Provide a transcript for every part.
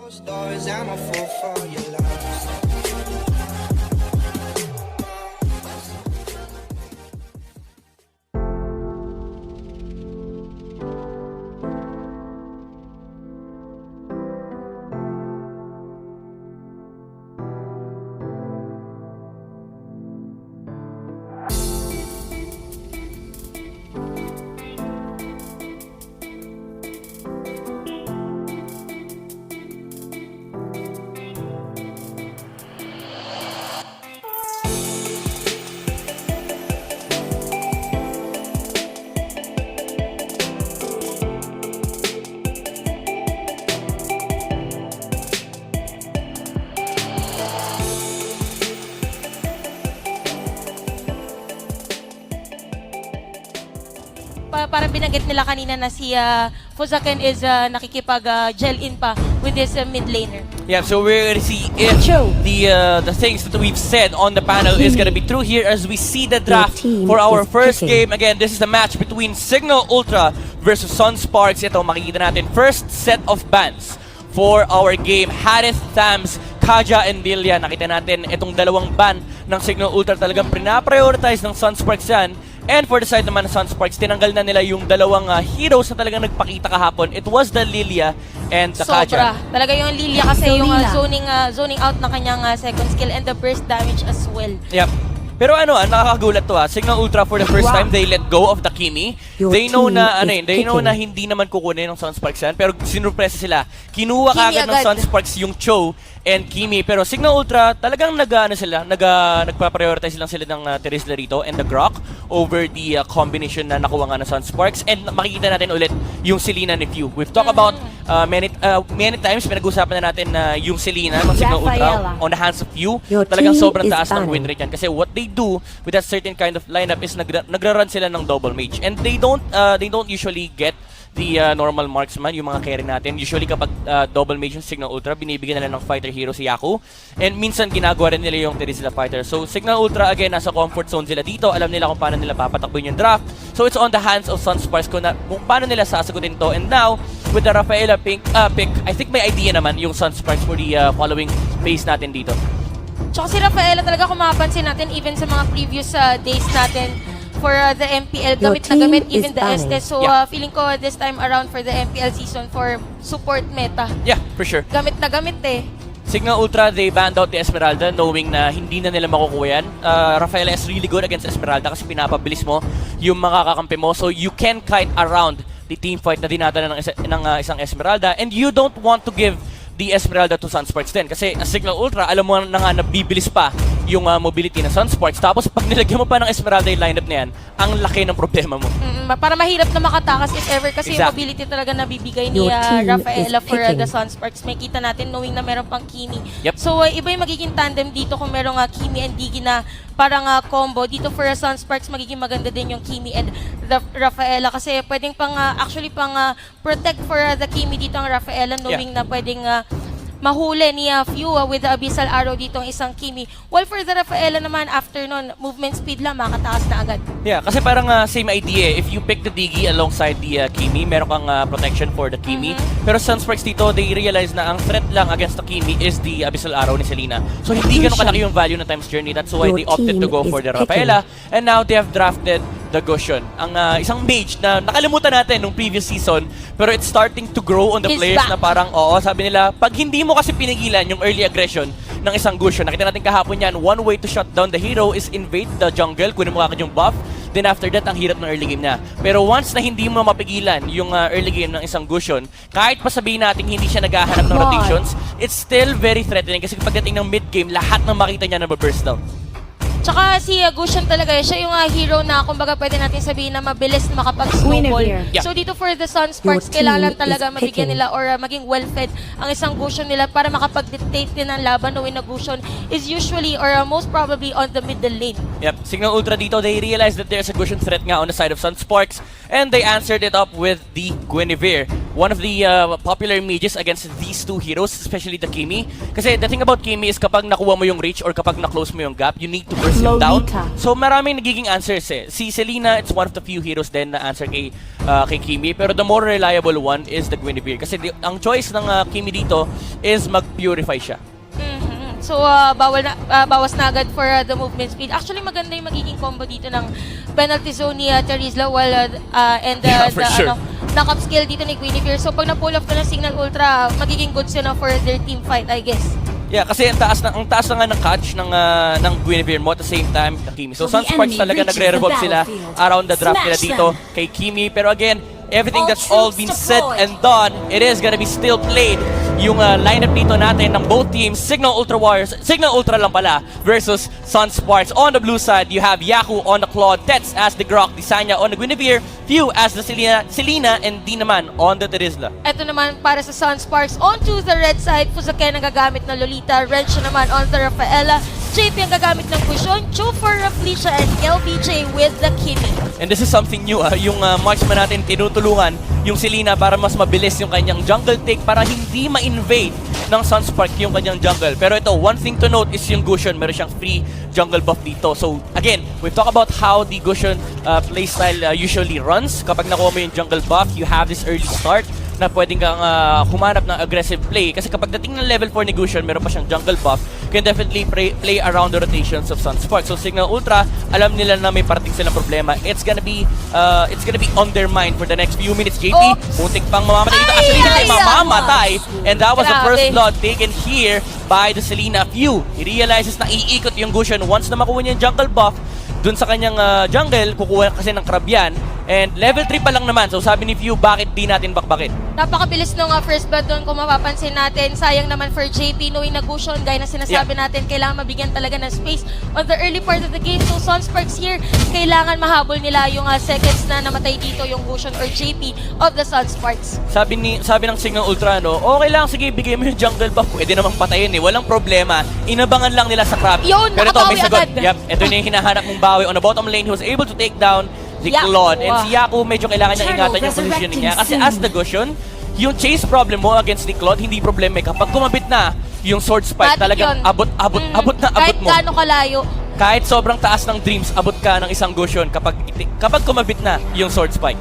Stars, I'm a fool for your love. Parang binanggit nila kanina na si Fuzaken is nakikipag-gel in pa with this mid laner. Yeah, so we're gonna see if the things that we've said on the panel is gonna be true here as we see the draft for our first game. Again, this is the match between Cignal Ultra versus Sunsparks. Ito, makikita natin first set of bans for our game. Harith, Thams, Kaja, and Lilia. Nakita natin itong dalawang ban ng Cignal Ultra talagang pinaprioritize ng Sunsparks yan. And for the side naman ng Sunsparks, tinanggal na nila yung dalawang heroes na talagang nagpakita kahapon. It was the Lilia and the Kaja. Talaga yung Lilia kasi yung zoning out na kanyang second skill and the burst damage as well. Yep. Pero nakakagulat to Cignal Ultra for the first time, they let go of the Kimi. They know na, na hindi naman kukunin ng Sunsparks yan. Pero sinurpresa sila. Kinuha kagad ng Sunsparks yung Cho and Kimi. Pero Cignal Ultra, talagang nagpa-prioritize lang sila ng Terizla rito and the Grok over the combination na nakuha nga ng Sunsparks. And makikita natin ulit yung Selena ni Few. We've talked about many times, pinag-usapan na natin na yung Selena ng Cignal Ultra on the hands of Few. Talagang sobrang taas ng win rate yan. Kasi what they do with that certain kind of lineup is nagra-run sila ng double mage. And they don't usually get the normal marksman, yung mga carry natin. Usually kapag double mage yung Cignal Ultra, binibigyan nila ng fighter hero si Yaku. And minsan ginagawa rin nila yung Terizla fighter. So Cignal Ultra, again, nasa comfort zone sila dito. Alam nila kung paano nila papatakbuhin yung draft. So it's on the hands of Sunsparks kung paano nila sasagutin to. And now, with the Rafaela pick, I think may idea naman yung Sunsparks for the following phase natin dito. Tsaka si Rafaela talaga kung mapapansin natin even sa mga previous days natin for the MPL, gamit na gamit even the Estes. So feeling ko this time around for the MPL season for support meta. Yeah, for sure. Gamit na gamit Cignal Ultra, they banned out the Esmeralda knowing na hindi na nila makukuha yan. Rafaela is really good against Esmeralda kasi pinapabilis mo yung mga kakampi mo. So you can kite around the team fight na dinadala ng isang Esmeralda and you don't want to give the Esmeralda to Sunsparks din. Kasi Cignal Ultra, alam mo na nga nabibilis pa yung mobility ng Sunsparks. Tapos pag nilagyan mo pa ng Esmeralda yung lineup na yan, ang laki ng problema mo. Para mahirap na makatakas if ever kasi yung mobility talaga nabibigay ni Rafaela for the Sunsparks. May kita natin knowing na meron pang Kimi. Yep. So iba yung magiging tandem dito kung merong Kimi and Digi na parang combo. Dito for Sunsparks, magiging maganda din yung Kimi and the Rafaela kasi pwedeng actually protect for the Kimi dito ang Rafaela knowing na pwedeng mahuli ni Few with the Abyssal Arrow dito ang isang Kimi. While for the Rafaela naman, after nun, movement speed lang, makataas na agad. Yeah, kasi parang same idea. If you pick the Digi alongside the Kimi, meron kang protection for the Kimi. Pero Sunsparks dito, they realize na ang threat lang against the Kimi is the Abyssal Arrow ni Selena. So hindi ganun kalaki yung value ng Time's Journey. That's why they opted to go for the Rafaela. And now they have drafted the Gusion. Ang isang mage na nakalimutan natin nung previous season, pero it's starting to grow on the players na parang, sabi nila, pag hindi mo kasi pinigilan yung early aggression ng isang Gusion, nakita natin kahapon yan, one way to shut down the hero is invade the jungle, kunin mo agad yung buff, then after that, ang hirap ng early game na. Pero once na hindi mo mapigilan yung early game ng isang Gusion, kahit pa sabihin natin hindi siya naghahanap ng rotations, it's still very threatening kasi pagdating ng mid game, lahat ng makita niya nababurst down. Tsaka si Gusion talaga, siya yung hero na kumbaga pwede natin sabihin na mabilis na makapag-snowball. So dito for the Sunsparks, kailangan talaga mabigyan nila or maging well-fed ang isang Gusion nila para makapag-dictate din ng laban knowing na Gusion is usually or most probably on the middle lane. Yep, Cignal Ultra dito, they realized that there's a Gusion threat nga on the side of Sunsparks and they answered it up with the Guinevere. one of the popular mages against these two heroes, especially the Kimi. Kasi the thing about Kimi is kapag nakuha mo yung reach or kapag na-close mo yung gap, you need to burst him down. So maraming nagiging answers eh. Si Selena, it's one of the few heroes din na answer kay Kimi. Pero the more reliable one is the Guinevere. Kasi ang choice ng Kimi dito is mag-purify siya. So, bawas na agad for the movement speed. Actually, maganda yung magiging combo dito ng penalty zone ni Terizla while and the knock-up skill dito ni Guinevere. So, pag na-pull off na ng Cignal Ultra, magiging good sila for their team fight, I guess. Yeah, kasi ang taas na nga ng catch ng Guinevere mo at the same time the Kimi. So, Sunsparks talaga nagre-revolve sila around the draft nila dito kay Kimi. Pero again, everything that's all been said and done, it is gonna be still played. Yung lineup dito natin ng both teams, Cignal Ultra Warriors, Cignal Ultra lang pala, versus Sunsparks. On the blue side, you have Yaku on the Claude, Tets as the Grok, Disanya on the Guinevere, Few as the Selena, and D naman on the Terizla. Ito naman para sa Sunsparks, onto the red side, Fusaken ang gagamit ng Lolita, Wrench naman on the Rafaela, JP ang gagamit ng Kushon, Chu for Raflesia, and LBJ with the Kimi. And this is something new, yung marksman natin tinutulungan yung Selena para mas mabilis yung kanyang jungle take para hindi ma-invade ng Sunspark yung kanyang jungle. Pero ito, one thing to note is yung Gusion, meron siyang free jungle buff dito. So again, we've talked about how the Gusion playstyle usually runs. Kapag nakuha mo yung jungle buff, you have this early start na pwedeng kang humanap ng aggressive play. Kasi kapag dating ng level 4 ni Gusion, meron pa siyang jungle buff, can definitely play around the rotations of Sunspark. So Cignal Ultra, alam nila na may parating silang problema. It's gonna be on their mind for the next few minutes. JP, muntik pang mamamatay dito. Actually, hindi mamamatay. And that was the first blood taken here by the Selena. Few, he realizes na iikot yung Gusion once na makuha niya yung jungle buff dun sa kanyang jungle, kukuha kasi ng crab yan. And level 3 pa lang naman. So sabi ni Few, bakit di natin bakbakin? Napakabilis nung first blood doon kung mapapansin natin. Sayang naman for JP knowing na Gusion, gaya na sinasabi natin, kailangan mabigyan talaga ng space on the early part of the game. So Sunsparks here, kailangan mahabol nila yung seconds na namatay dito yung Gusion or JP of the Sunsparks. Sabi ng Cignal Ultra, no, okay lang, sige, bigay mo yung jungle buff. Pwede namang patayin eh. Walang problema. Inabangan lang nila sa crab. Yun, pero ito, may sagot. agad. Yep, ito na yung hinahanap mong bawi. On the bottom lane, he was able to take down the Claude. And si Yaku, medyo kailangan niya ingatan yung positioning niya. Kasi as the Gusion, yung chase problem mo against the Claude, hindi problema. Kapag kumabit na yung sword spike, talagang abot mo. Kahit gaano kalayo. Kahit sobrang taas ng dreams, abot ka ng isang Gusion kapag kumabit na yung sword spike.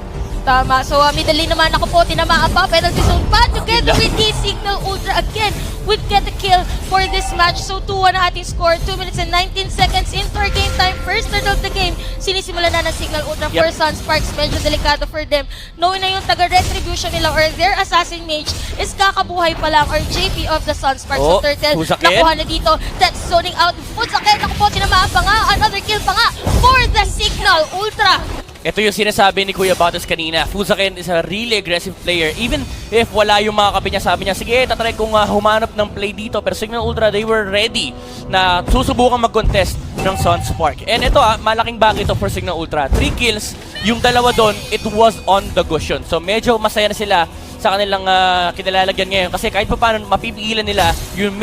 Tama. So, middle lane naman ako po, tinamaan pa. Penalty zone pa. Together with the Cignal Ultra again, we'd get a kill for this match. So, 2-1 na ating score. 2 minutes and 19 seconds into our game time. First third of the game, sinisimula na ng Cignal Ultra for Sunsparks. Medyo delikado for them. Knowing na yung taga-retribution nila or their assassin mage is kakabuhay pa lang or JP of the Sunsparks. So, Turtle, nakuha na dito. That's zoning out. Fusaken, ako po, tinamaan pa nga. Another kill pa nga for the Cignal Ultra. Ito yung sinasabi ni Kuya Batos kanina. Fusaken is a really aggressive player. Even if wala yung mga kape niya, sabi niya, sige, tatry kong humanap ng play dito. Pero Cignal Ultra, they were ready na susubukan mag-contest ng Sunspark. And ito malaking bagay ito for Cignal Ultra. 3 kills, yung dalawa doon, it was on the Gusion. So medyo masaya na sila sa kanilang kinalalagyan ngayon. Kasi kahit pa paano, mapipigilan nila yung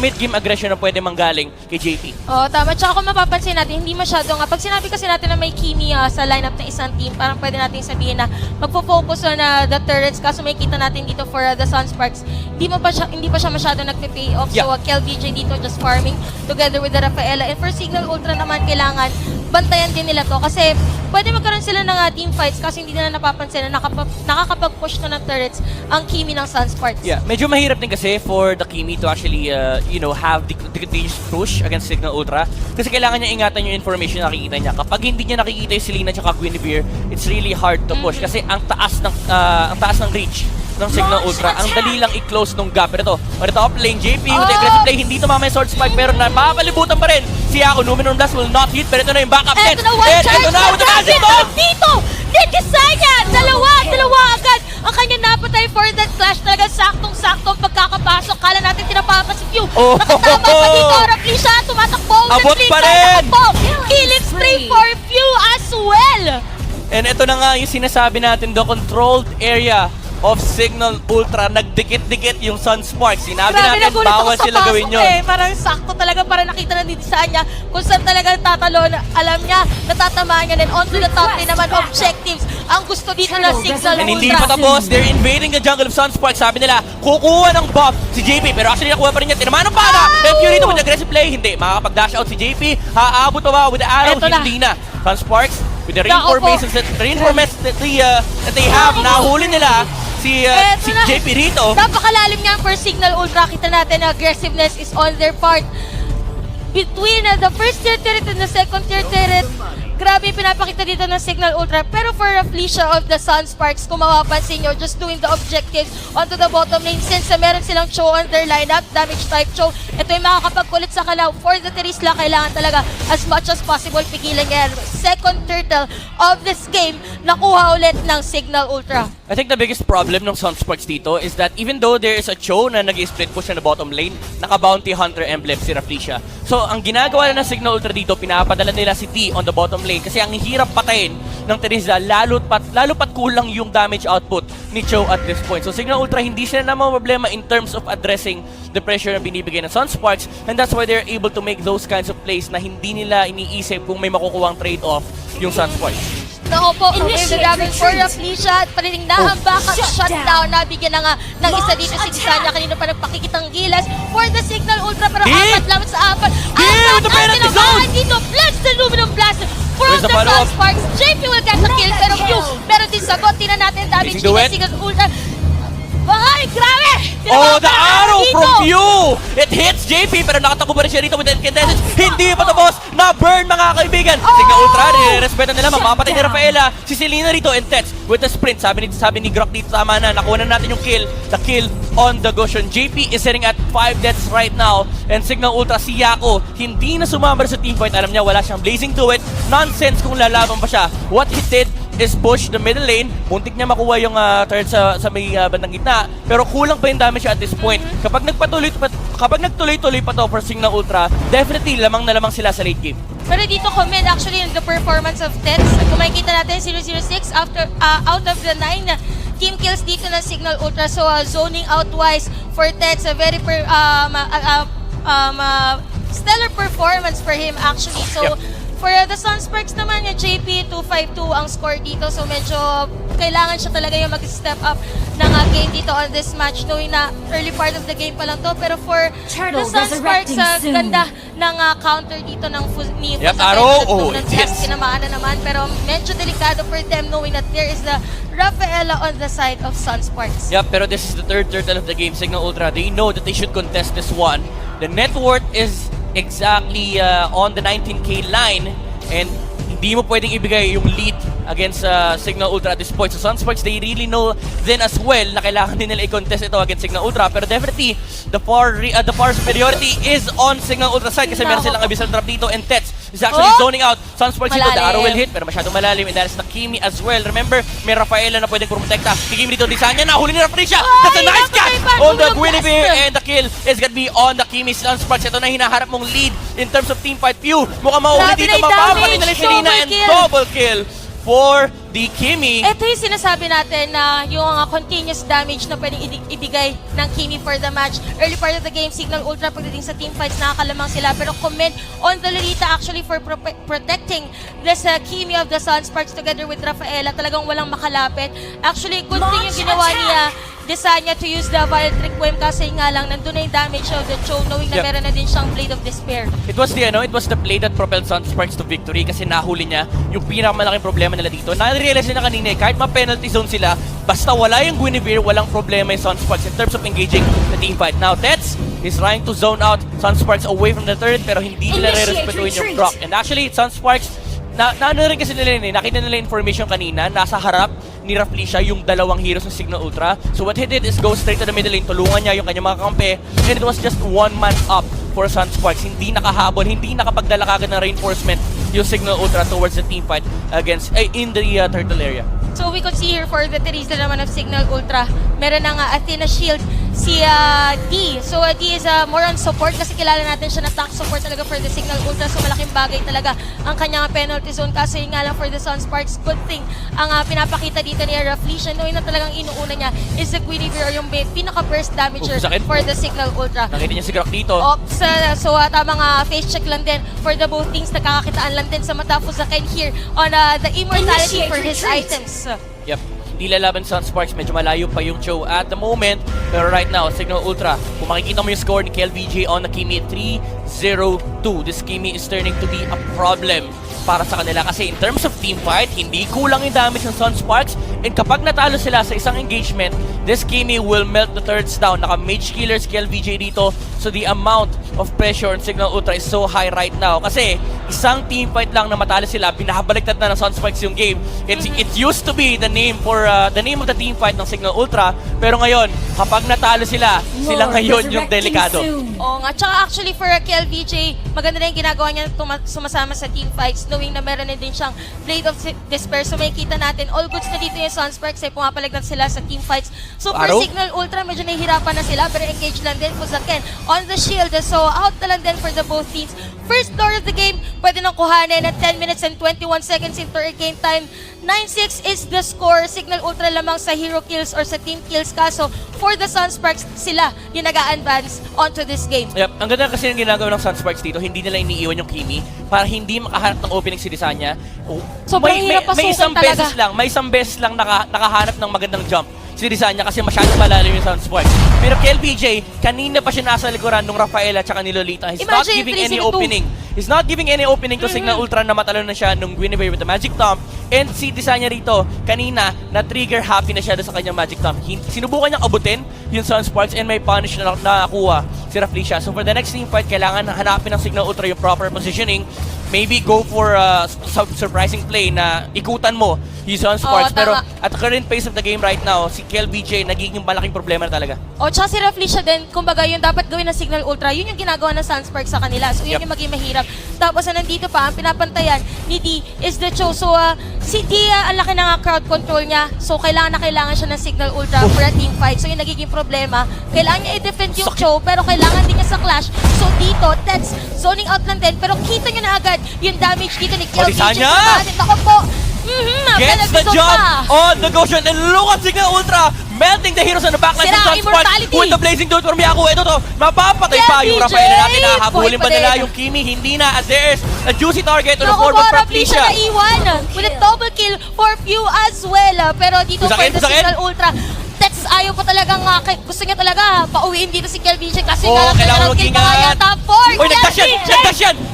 mid-game aggression na pwede manggaling kay JP. Oh, tama. Tsaka kung mapapansin natin, hindi masyadong, pag sinabi kasi natin na may Kimi sa lineup ng isang team, parang pwede natin sabihin na magpo-focus on the turrets. Kaso may kita natin dito for the Sunsparks, hindi pa siya masyadong nagpe-pay off. So, KLBJ dito just farming together with the Rafaela. And for Cignal Ultra naman, kailangan bantayan din nila to kasi pwede magkaroon sila ng team fights kasi hindi nila napapansin na nakakapag-push na ng turrets ang Kimi ng Sunsparks. Yeah, medyo mahirap din kasi for the Kimi to actually, have the continuous push against Cignal Ultra kasi kailangan niya ingatan yung information na nakikita niya. Kapag hindi niya nakikita yung Selena at Guinevere, it's really hard to push kasi ang taas ng reach ng Cignal Ultra. Ang dali lang i-close nung gap. Pero ito, on the top lane, JP with the aggressive play, hindi tumama yung sword spike pero napapalibutan pa rin. Si Yaku, Numenor Blast will not hit pero ito na yung backup net. Ito na one charge! Ito na with the magic bomb! Dito! Disanya! Dalawa agad! Ang kanya napatay for that clash. Talaga saktong-saktong pagkakapasok. Kala natin tinapapa si Few. Nakatama pa dito. Raflesia, tumatakbo. Abot pa rin! Killing spree for Few as well! And ito na nga yung sinasabi natin, the controlled area of Cignal Ultra. Nagdikit-dikit yung Sunsparks. Sinabi Grabe, natin, nagulat bawal ako sa sila gawin pasok yun. Parang sakto talaga para nakita na din sa kanya kung saan talaga tatalon. Alam niya, natatamaan niya. And on to the top 10 naman, objectives. Ang gusto dito na Cignal And hindi Ultra. pa tapos, they're invading the jungle of Sunsparks. Sabi nila, kukuha ng buff si JP. Pero actually, nakuha pa rin niya. Tinamaan ng bala. And Fury with aggressive play. Hindi, makakapag-dash out si JP. Haabot pa ba with the arrow? Eto na. Hindi na. Sunsparks, with the reinforcements that they have, nahuli nila si Eto na. JP rito. Napakalalim nga for Cignal Ultra. Kita natin na aggressiveness is on their part. Between the first tier turret and the second tier turret, grabe yung pinapakita dito ng Cignal Ultra. Pero for Felicia of the Sunsparks, kung mapapansin nyo, just doing the objectives onto the bottom lane since meron silang Cho on their lineup, damage type Cho. Ito yung makakapagkulit sa kalaw. For the Terisla, kailangan talaga as much as possible pigilan yan. Second turtle of this game, nakuha ulit ng Cignal Ultra. I think the biggest problem ng Sunsparks dito is that even though there is a Cho na nag-split push na bottom lane, naka-bounty hunter emblem si Rafflesia. So, ang ginagawa na ng Cignal Ultra dito, pinapadala nila si T on the bottom lane kasi ang hirap patayin ng Terizla, lalo pat kulang yung damage output ni Cho at this point. So, Cignal Ultra, hindi sila naman problema in terms of addressing the pressure na binibigay ng Sunsparks, and that's why they're able to make those kinds of plays na hindi nila iniisip kung may makukuhang trade-off yung Sunsparks. Nako po, the Dragon for Felicia at paniling nahambakan, shutdown, nabigyan na nga ng isa dito si Gisanya, kanina pa nagpakikitang gilas for the Cignal Ultra, pero apat lang sa apat. Apat ang tinamaan dito, blast the Luminum Blast from the Sunsparks. JP will get the kill, pero Q, meron din sagot, tinan natin damage dito Cignal Ultra. Bahay, grabe! Oh, the arrow from Pew! It hits JP, pero nakatakbo pa rin siya rito with the incandescence. Hindi pa tapos! Na-burn, mga kaibigan! Cignal Ultra, nire-respetan nila, mapapatay ni Rafaela. Si Selena rito, and Tets with the sprint. Sabi ni Grok dito, tama na, nakuha na natin yung kill. The kill on the Goshen. JP is sitting at 5 deaths right now. And Cignal Ultra, si Yako, hindi na sumambar sa teamfight. Alam niya, wala siyang blazing to it. Nonsense kung lalaban pa siya. What he did is push the middle lane. Muntik niya makuha yung turret sa may bandang gitna. Pero kulang pa yung damage at this point. Kapag nagtuloy-tuloy pa to for Cignal Ultra, definitely lamang na lamang sila sa late game. Pero dito comment actually in the performance of Tets. Kung makikita natin 006 after out of the 9 team kills dito ng Cignal Ultra. So zoning out wise for Tets, a very stellar performance for him actually. So for the Sunsparks naman, yung JP 252 ang score dito. So medyo kailangan siya talaga yung mag-step up ng game dito on this match, knowing na early part of the game pa lang to. Pero for the Sunsparks, ganda ng counter dito ng ni arrow! Oh, yes! Tinamaan na naman, pero medyo delikado for them knowing that there is the Rafaela on the side of Sunsparks. Yep, pero this is the third turtle of the game, Cignal Ultra. They know that they should contest this one. The net worth is exactly on the 19k line, and hindi mo pwedeng ibigay yung lead against Cignal Ultra at this point. So Sunsparks, they really know then as well na kailangan din nila i-contest ito against Cignal Ultra, pero definitely the far superiority is on Cignal Ultra side kasi meron silang abyssal trap dito, and Tets is actually zoning out. Sunsparks dito, the arrow will hit pero masyadong malalim, and that is the Kimi as well. Remember, may Rafaela na pwedeng protekta. Kimi dito, Disanya, nahuli ni Rafaela. That's a nice catch on the Guinevere, and the kill is gonna be on the Kimi. Sunsparks, ito na hinaharap mong lead in terms of teamfight. Pew, mukhang mauuli dito, mapapatay na Selena, and double kill for the Kimi. Ito yung sinasabi natin na yung continuous damage na pwedeng ibigay ng Kimi for the match. Early part of the game, Cignal Ultra pagdating sa teamfights, nakakalamang sila. Pero comment on the Lolita actually for protecting this Kimi of the Sunsparks together with Rafaela. Talagang walang makalapit. Actually, good thing yung ginawa niya Desanya to use the Violent Requiem kasi nga lang nandun na yung damage of the Cho, knowing na meron na din siyang Blade of Despair. It was the play that propelled Sunsparks to victory kasi nahuli niya yung pinakamalaking problema nila dito. Na-realize nila kanina, kahit ma-penalty zone sila, basta wala yung Guinevere, walang problema yung Sunsparks in terms of engaging the teamfight. Now, Tets is trying to zone out Sunsparks away from the turret pero hindi nila re-respetuin yung proc. And actually, Sunsparks, ano rin kasi nila nakita nila information kanina, nasa harap ni Rafflesia yung dalawang heroes ng Cignal Ultra. So what he did is go straight to the middle lane, tulungan niya yung kanyang mga kampe, and it was just one man up for Sunsparks. Hindi nakahabol, hindi nakapagdala kagad ng reinforcement yung Cignal Ultra towards the teamfight against in the turtle area. So we could see here for the Teresa naman of Cignal Ultra, meron ng Athena Shield si D. So D is more on support kasi kilala natin siya na tank support talaga for the Cignal Ultra. So malaking bagay talaga ang kanyang penalty zone. Kaso yun nga lang for the Sunsparks, good thing ang pinapakita dito ni Felicia, knowing na talagang inuuna niya is the Guinevere or yung pinaka-burst damager for the Cignal Ultra. Nakita niya si Grok dito. So tamang face check lang din for the both teams. Nakakakitaan lang din sa mata Fuzaken here on the immortality for his items. Yep. Hindi lalaban Sunsparks, medyo malayo pa yung show at the moment. Pero right now, Cignal Ultra, kung makikita mo yung score ni KLVJ on the Kimi, 3-0-2. This Kimi is turning to be a problem para sa kanila kasi in terms of team fight, hindi kulang yung damage ng Sunsparks. And kapag natalo sila sa isang engagement, this Kimi will melt the turrets down. Naka-mage killers KLVJ dito. So the amount of pressure on Cignal Ultra is so high right now. Kasi isang team fight lang na matalo sila, binahabaliktad na ng Sunsparks yung game. It used to be the name for the name of the team fight ng Cignal Ultra. Pero ngayon, kapag natalo sila, sila ngayon yung delikado. Oo nga. Tsaka actually for KLVJ, maganda na yung ginagawa niya sumasama sa team fights, knowing na meron na din siyang Blade of Despair. So may kita natin, all goods na dito yung Sunsparks ay pumapalagdan sila sa team fights. So for Cignal Ultra, medyo nahihirapan na sila, pero engage lang din Fuzaken on the shield. So out na lang din for the both teams. First door of the game, pwede nang kuhanin at 10 minutes and 21 seconds into our game time. 9-6 is the score. Cignal Ultra lamang sa hero kills or sa team kills. Kaso for the Sunsparks, sila yung nag-a-advance onto this game. Yep. Ang ganda kasi ng ginagawa ng Sunsparks dito, hindi nila iniiwan yung Kimi para hindi makahanap ng opening si Desanya. Sobrang hirap pasukan talaga. May isang beses lang nakahanap ng magandang jump si Desanya kasi masyadong malalim yung Sunsparks. Pero KLPJ, kanina pa siya nasa likuran ng Rafaela at ni Lolita. He's not giving any opening. He's not giving any opening to Cignal Ultra na matalo na siya nung Guinevere with the Magic Tomb. And si Desanya rito, kanina, na-trigger happy na siya sa kanyang Magic Tomb. Sinubukan niyang abutin yung Sunsparks and may punish na nakakuha si Felicia. So for the next team fight, kailangan hanapin ng Cignal Ultra yung proper positioning. Maybe go for a surprising play na ikutan mo yung Sunsparks. Pero at the current pace of the game right now, si KLBJ nagiging malaking problema na talaga. Tsaka si Felicia din, kumbaga yung dapat gawin ng Cignal Ultra, yun yung ginagawa ng Sunsparks sa kanila. So yun yung maging mahirap. Tapos nandito pa, ang pinapantayan ni D is the Cho. So si D, ang laki na crowd control niya. So kailangan siya ng Cignal Ultra for a team fight. So yung nagiging problema, kailangan niya i-defend yung Cho, pero kailangan din niya sa clash. So dito, Tets, zoning out lang din. Pero kita niyo na agad yung damage dito ni KLBJ. Ako po, gets the job on the Goshen and look at Cignal Ultra melting the heroes on the backline ng Sunsparks with the Blazing Dude from Yaku. Ito to, mapapatay pa yung Rafaela natin. Nakahabulin pa nila yung Kimi, hindi na, as there's a juicy target on the form of Felicia. Naiwan with a double kill for few as well. Pero dito for the Cignal Ultra, Tets ayaw pa talagang, gusto niya talaga pauwiin dito si KLBJ kasi kailangan mag-ingat. Uy,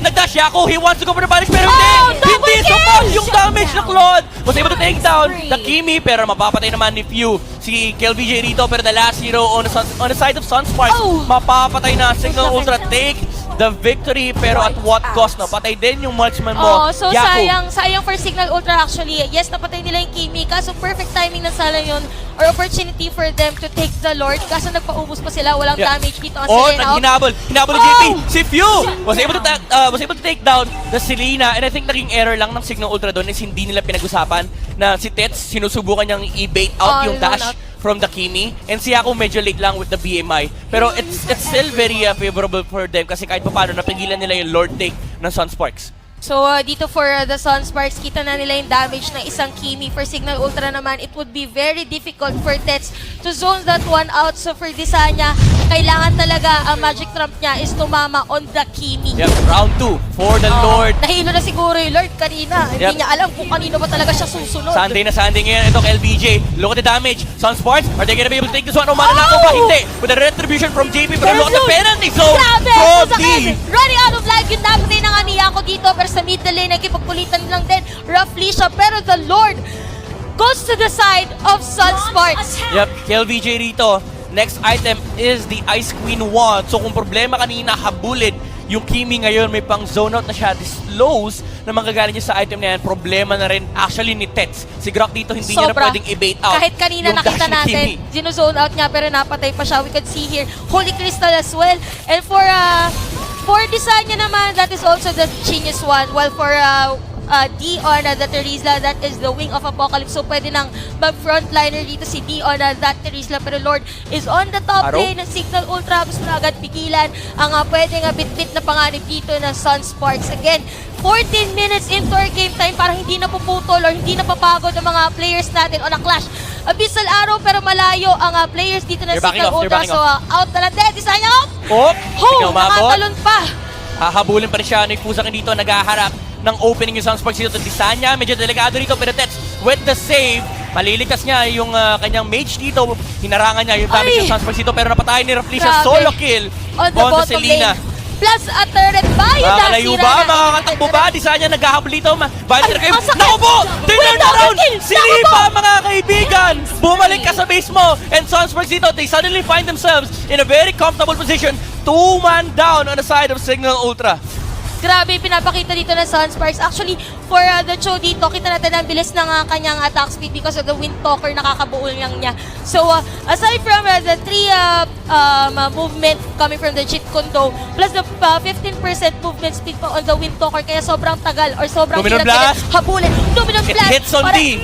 nagdash Yaku, he wants to go for the punish pero hindi support yung damage na Claude. Was able to take down the Kimi pero mapapatay naman ni Few si KLBJ rito, pero the last hero on the side of Sunsparks, mapapatay na. Cignal Ultra take the victory, pero at what cost na? Patay din yung marksman mo, so Yaku. sayang for Cignal Ultra actually. Yes, napatay nila yung Kimi, kaso perfect timing na sana yun or opportunity for them to take the Lord. Kaso nagpaubos pa sila, walang damage dito ang Selena. Hinabol ni JP. Si Few was able to take down the Selena, and I think naging error lang ng Cignal Ultra doon is hindi nila pinag-usapan na si Tets sinusubukan niyang i-bait out yung dash from the Kimi, and si Yaku medyo late lang with the BMI. Pero it's still very favorable for them kasi kahit pa paano napigilan nila yung Lord take ng Sunsparks. So dito for the Sunsparks, kita na nila yung damage ng isang Kimi. For Cignal Ultra naman, it would be very difficult for Tets to zone that one out. So for Desanya, kailangan talaga ang magic trump niya is tumama on the Kimi. Yep, round 2 for the Lord. Nahilo na siguro yung Lord kanina. Hindi niya alam kung kanino ba talaga siya susunod. Sunday ngayon. Ito LBJ. Look at the damage. Sunsparks, are they gonna be able to take this one? O mananako ba? Hindi. With the retribution from JP, pero look at the penalty zone from D. Running out of life, yung napatay na nga ni Yaku dito, pero sa middle lane, nagkipagpulitan lang din Felicia, pero the Lord goes to the side of Sunsparks. Yep, KLVJ rito. Next item is the Ice Queen wand. So kung problema kanina, habulid yung Kimi, ngayon may pang zone out na siya. This lows na manggagaling niya sa item na yan, problema na rin actually ni Tets. Si Grok dito hindi niya na pwedeng i-bait out. Kahit kanina nakita natin, zone out niya pero napatay pa siya. We could see here, Holy Crystal as well. And for Desanya naman, that is also the genius one. While for Dion, the Terizla, that is the Wing of Apocalypse. So pwede nang mag-frontliner dito si Dion, that Terizla. Pero Lord is on the top lane ng Cignal Ultra. Gusto na agad pigilan ang pwedeng bit-bit na panganib dito ng Sunsparks. Again, 14 minutes into our game time, parang hindi na puputol or hindi na papagod ang mga players natin on a clash. Abyssal Arrow, pero malayo ang players dito na Cignal Ultra. So out na lang din. Design out! Nakatalon pa. Hahabulin pa rin siya. Nagpusakin dito, naghaharap ng opening yung Sunsparks dito. Disanya, medyo delikado dito, pero Tets, with the save, maliligtas niya yung kanyang mage dito. Hinarangan niya yung damage ng Sunsparks dito, pero napatay ni Raflesia. Solo kill on the bottom lane. Plus a turret ba? Makakalayo ba? Makakatakbo ba? Disanya naghahabol dito. Valkyrie kayo. Naku po! Turn around! Sinipa mga kaibigan! Bumalik ka sa base mo! And Sunsparks dito, they suddenly find themselves in a very comfortable position. 2-man down on the side of Cignal Ultra. Grabe, pinapakita dito ng Sunsparks. Actually, for the show dito, kita natin ang bilis ng kanyang attack speed because of the Wind Talker, nakakabuol lang niya. So, aside from the 3 movement coming from the Cheat Condo, plus the 15% movement speed pa on the Wind Talker, kaya sobrang tagal or sobrang Domino Blast! Habulin. Domino Blast! It hits on D!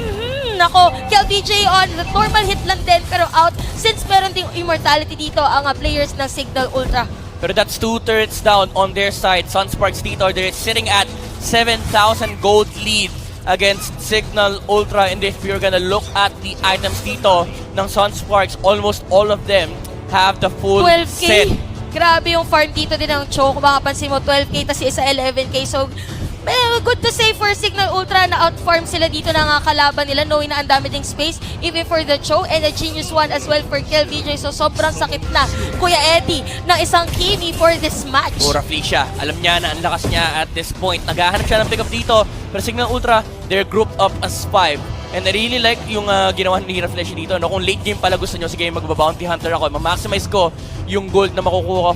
Nako, KLBJ on the normal hit lang din, pero out since meron ding immortality dito ang players ng Cignal Ultra. Pero that's 2 turrets down on their side. Sunsparks dito, they're sitting at 7,000 gold lead against Cignal Ultra. And if you're gonna look at the items dito ng Sunsparks, almost all of them have the full 12K. set. Grabe yung farm dito din ng Cho. Kung makapansin mo, 12K tas isa 11K. So, good to say for Cignal Ultra na outfarm sila dito ng kalaban nila, knowing na ang dami ding space even for the Cho and the Genius One as well for KLBJ. So sobrang sakit na, Kuya Eddie, ng isang Kimi for this match. Pura Felicia, alam niya na ang lakas niya at this point. Naghahanap siya ng pick up dito. Pero Cignal Ultra, they're grouped up as 5. And I really like yung ginawa ni Reflection dito. No? Kung late game pala gusto nyo, sige magbabounty hunter ako. Ma-maximize ko yung gold na makukuha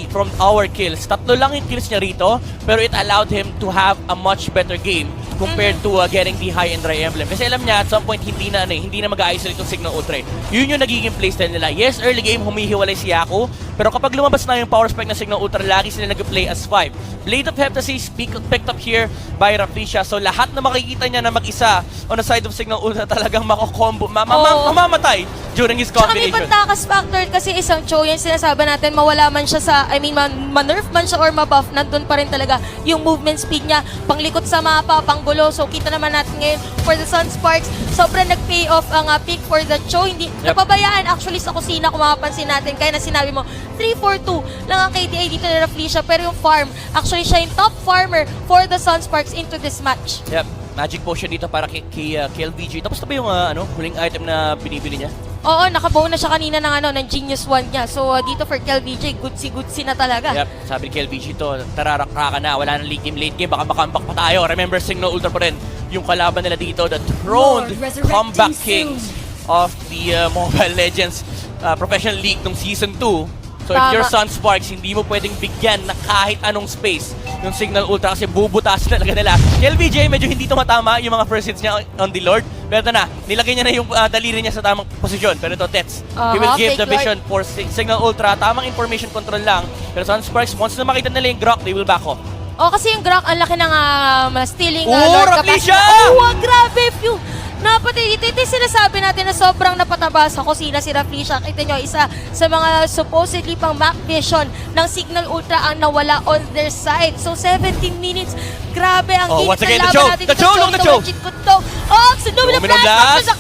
from our kills. 3 lang yung kills niya rito, pero it allowed him to have a much better game compared to getting the high and dry emblem. Kasi alam niya at some point hindi na mag-isolate yung Cignal Ultra. Yun yung nagiging playstyle nila. Yes, early game humihiwalay si Yaku, pero kapag lumabas na yung power spec ng Cignal Ultra, lagi sila nag-play as 5. Blade of Heptasis picked up here by Raflesia. So lahat na makikita niya na mag-isa on the side of Cignal Ultra talagang mako-combo, mamamatay during his combination. Tsaka may pantakas factor kasi isang Cho, yan sinasabi natin, mawala man siya sa, ma-nerf man siya or ma-buff, nandun pa rin talaga yung movement speed niya, panglikot sa mapa, panggulo. So kita naman natin ngayon for the Sunsparks, sobrang nag-pay off ang pick for the Cho. Hindi napabayaan actually sa kusina kung makapansin natin. Kaya na sinabi mo, 3-4-2 lang ang KDA dito ni Raflesia, pero yung farm, actually siya yung top farmer for the Sunsparks into this match. Yep, magic potion dito para kay KLBJ. Tapos na ba yung huling item na binibili niya? Oo, nakabaw na siya kanina ng Genius One niya. So dito for KLBJ, goodsy na talaga. Yep, sabi ni KLBJ to, tararak na, wala nang late game, baka makambak pa tayo. Remember, Cignal Ultra pa rin yung kalaban nila dito, the throned comeback kings of the Mobile Legends Professional League nung Season 2. So if you're Sunsparks, hindi mo pwedeng bigyan na kahit anong space yung Cignal Ultra kasi bubutas talaga nila. KLBJ, medyo hindi tumatama yung mga first hits niya on the Lord. Pero ito na, nilagay niya na yung daliri niya sa tamang posisyon. Pero ito, Tets, he will give the vision for Cignal Ultra. Tamang information control lang. Pero Sunsparks, once na makita nila yung Grok, they will back off. Kasi yung Grok, ang laki ng stealing Lord capacity. Grabe, phew! Napatay dito. Ito yung sinasabi natin na sobrang napataba sa kusina si Raflesia. Kita nyo, isa sa mga supposedly pang map vision ng Cignal Ultra ang nawala on their side. So 17 minutes. Grabe ang init once again, na laban natin. the Cho! Domino Blast!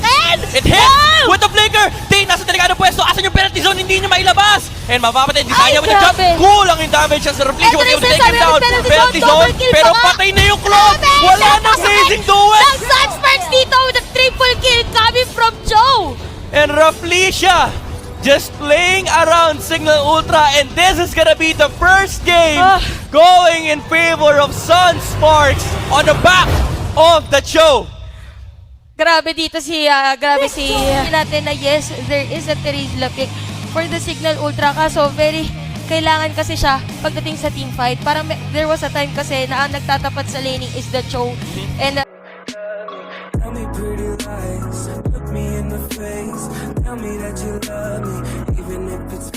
It hit with the flicker! Day, nasa delikadong pwesto. Asan yung penalty zone? Hindi niya mailabas. And mapapatay, Disanya with the jump. Kulang yung damage sa Raflesia. Was able to take him down. Penalty zone, pero patay na yung clock. Wala na amazing duel. Ng Sunsparks dito with a triple kill coming from Joe. And Raflesia just playing around Cignal Ultra, and this is gonna be the first game going in favor of Sunsparks on the back of the show. Grabe dito natin na yes, there is a Terizla pick for the Cignal Ultra kaso kailangan kasi siya pagdating sa team fight. Parang there was a time kasi na ang nagtatapat sa laning is the Cho. And Tell me pretty lies, look me in the face, tell me that you love me, even if it's